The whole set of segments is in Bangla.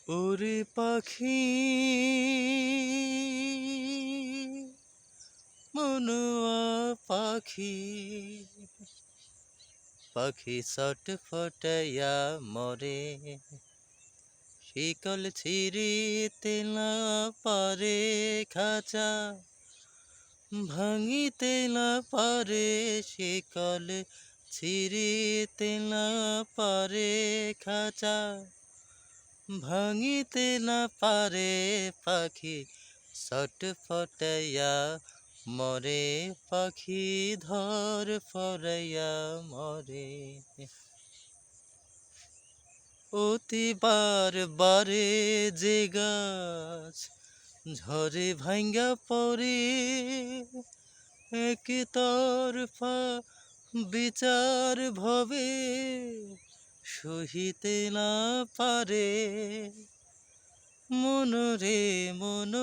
ওরে পাখি মনুয়া পাখি পাখি ছটফটাইয়া মরে শিকল ছিঁড়িতে না পারে খাঁচা ভাঙিতে না পারে শিকল ছিঁড়িতে না পারে খাঁচা ভাঙিতে না পারে পাখি ছটফটাইয়া মরে পাখি ধর ফরাইয়া মরে অতিবার বারে যে গাছ ঝরে ভাঙ্গা পড়ে একতরফা বিচার ভবে সহিতে না পারে মন রে মন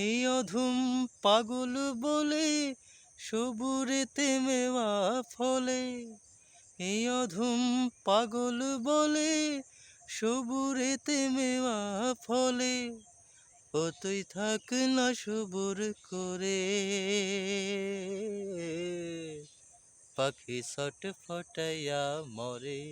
এই অধম পাগল বলে সবুরেতে মেওয়া ফলে এই অধম পাগল বলে সবুরেতে মেওয়া ফলে ও তুই থাক না সবুর করে পাখি ছটফটাইয়া মরে।